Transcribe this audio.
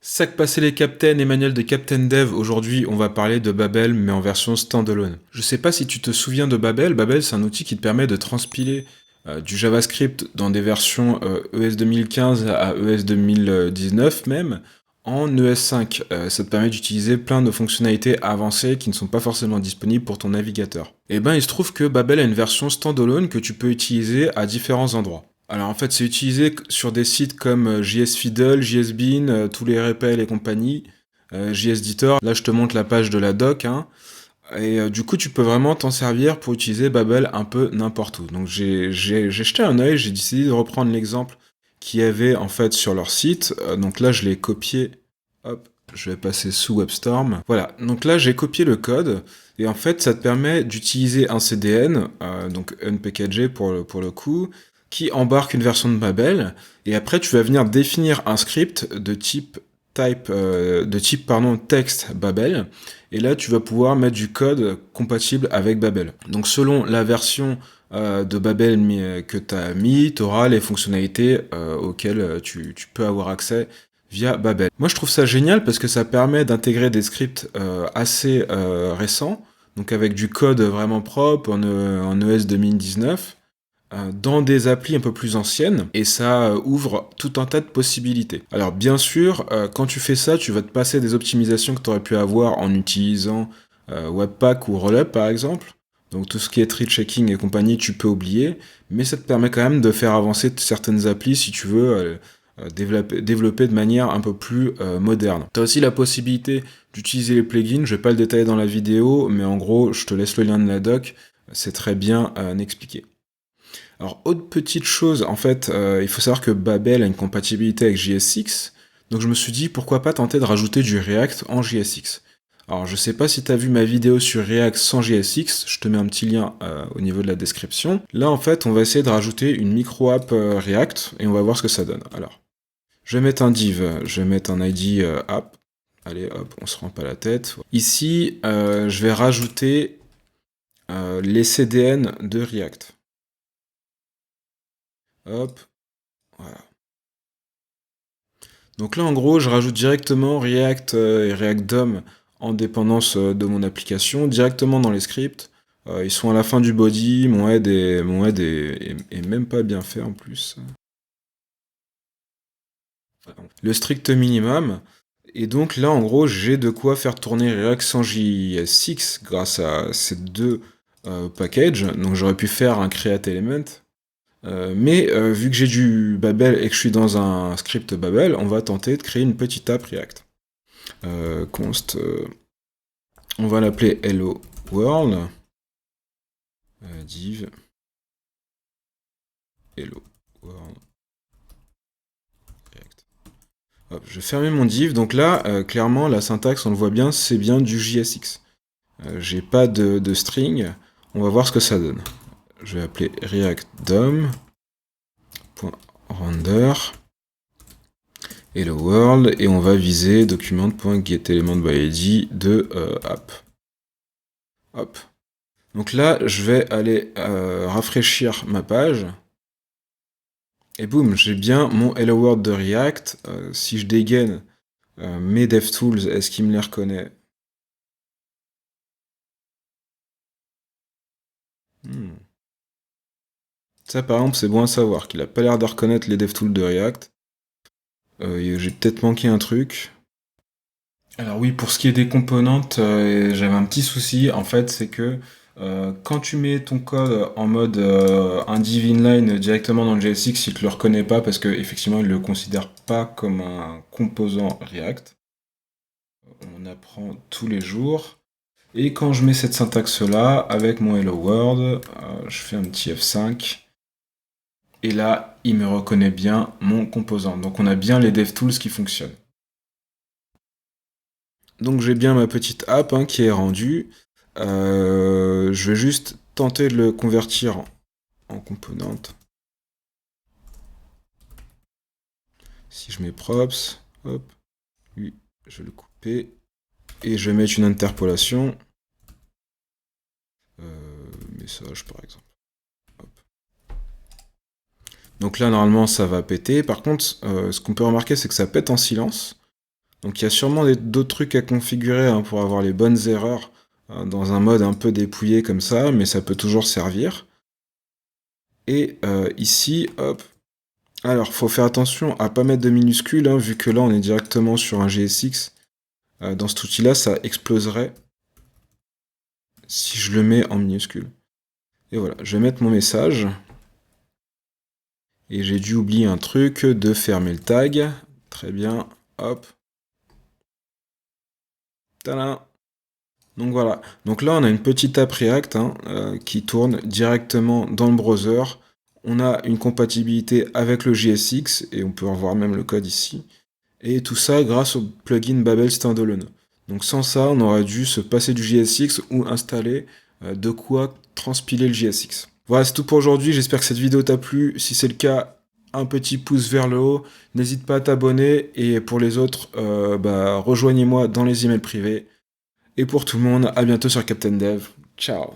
Sac passé les Captain, Emmanuel de Captain Dev. Aujourd'hui, on va parler de Babel, mais en version standalone. Je sais pas si tu te souviens de Babel. Babel, c'est un outil qui te permet de transpiler du JavaScript dans des versions ES 2015 à ES 2019 même, en ES5. Ça te permet d'utiliser plein de fonctionnalités avancées qui ne sont pas forcément disponibles pour ton navigateur. Et ben, il se trouve que Babel a une version standalone que tu peux utiliser à différents endroits. Alors en fait, c'est utilisé sur des sites comme JSFiddle, JSBean, tous les REPL et compagnie, JSDitor. Là, je te montre la page de la doc, hein. Et du coup, tu peux vraiment t'en servir pour utiliser Babel un peu n'importe où. Donc j'ai jeté un œil, j'ai décidé de reprendre l'exemple qu'il y avait en fait sur leur site. Donc là, je l'ai copié. Hop, je vais passer sous WebStorm. Voilà, donc là, j'ai copié le code. Et en fait, ça te permet d'utiliser un CDN, donc unpackagé pour le coup, qui embarque une version de Babel. Et après, tu vas venir définir un script de type texte Babel. Et là, tu vas pouvoir mettre du code compatible avec Babel. Donc, selon la version de Babel que tu as mis, tu auras les fonctionnalités auxquelles tu peux avoir accès via Babel. Moi, je trouve ça génial parce que ça permet d'intégrer des scripts assez récents, donc avec du code vraiment propre en ES 2019, dans des applis un peu plus anciennes, et ça ouvre tout un tas de possibilités. Alors bien sûr, quand tu fais ça, tu vas te passer des optimisations que tu aurais pu avoir en utilisant Webpack ou Rollup par exemple. Donc tout ce qui est tree checking et compagnie, tu peux oublier, mais ça te permet quand même de faire avancer certaines applis si tu veux développer de manière un peu plus moderne. Tu as aussi la possibilité d'utiliser les plugins, je vais pas le détailler dans la vidéo, mais en gros, je te laisse le lien de la doc, c'est très bien expliqué. Alors, autre petite chose, en fait, il faut savoir que Babel a une compatibilité avec JSX, donc je me suis dit pourquoi pas tenter de rajouter du React en JSX. Alors, je sais pas si tu as vu ma vidéo sur React sans JSX, je te mets un petit lien au niveau de la description. Là, en fait, on va essayer de rajouter une micro-app React et on va voir ce que ça donne. Alors, je vais mettre un div, je vais mettre un ID app. Allez, hop, on se rend pas la tête. Ici, je vais rajouter les CDN de React. Hop, voilà. Donc là, en gros, je rajoute directement React et React DOM en dépendance de mon application, directement dans les scripts. Ils sont à la fin du body, mon head est même pas bien fait en plus. Le strict minimum. Et donc là, en gros, j'ai de quoi faire tourner React sans JS6 grâce à ces deux packages. Donc j'aurais pu faire un create element. Mais vu que j'ai du Babel et que je suis dans un script Babel, on va tenter de créer une petite app React. Const, on va l'appeler hello world, div hello world React. Hop, je vais fermer mon div. Donc là, clairement, la syntaxe, on le voit bien, c'est bien du JSX. J'ai pas de string. On va voir ce que ça donne. Je vais appeler React DOM.render hello world et on va viser document.getElementById de app. Hop. Donc là, je vais aller rafraîchir ma page. Et boum, j'ai bien mon hello world de React. Si je dégaine mes DevTools, est-ce qu'il me les reconnaît? Ça, par exemple, c'est bon à savoir qu'il a pas l'air de reconnaître les DevTools de React. J'ai peut-être manqué un truc. Alors oui, pour ce qui est des componentes, j'avais un petit souci. En fait, c'est que quand tu mets ton code en mode un div inline directement dans le JSX, il te le reconnaît pas parce que effectivement, il le considère pas comme un composant React. On apprend tous les jours. Et quand je mets cette syntaxe-là, avec mon Hello World, je fais un petit F5. Et là, il me reconnaît bien mon composant. Donc on a bien les DevTools qui fonctionnent. Donc j'ai bien ma petite app hein, qui est rendue. Je vais juste tenter de le convertir en composante. Si je mets props, hop, lui, je vais le couper. Et je vais mettre une interpolation. Message par exemple. Hop. Donc là, normalement, ça va péter. Par contre, ce qu'on peut remarquer, c'est que ça pète en silence. Donc il y a sûrement d'autres trucs à configurer hein, pour avoir les bonnes erreurs dans un mode un peu dépouillé comme ça, mais ça peut toujours servir. Et ici, hop. Alors, faut faire attention à pas mettre de minuscules, hein, vu que là on est directement sur un GSX. Dans cet outil-là, ça exploserait si je le mets en minuscule. Et voilà, je vais mettre mon message. Et j'ai dû oublier un truc, de fermer le tag. Très bien, hop. Tada. Donc voilà, donc là on a une petite app React hein, qui tourne directement dans le browser. On a une compatibilité avec le JSX, et on peut revoir même le code ici. Et tout ça grâce au plugin Babel Standalone. Donc sans ça, on aurait dû se passer du JSX ou installer de quoi transpiler le JSX. Voilà, c'est tout pour aujourd'hui. J'espère que cette vidéo t'a plu. Si c'est le cas, un petit pouce vers le haut. N'hésite pas à t'abonner. Et pour les autres, rejoignez-moi dans les emails privés. Et pour tout le monde, à bientôt sur Captain Dev. Ciao.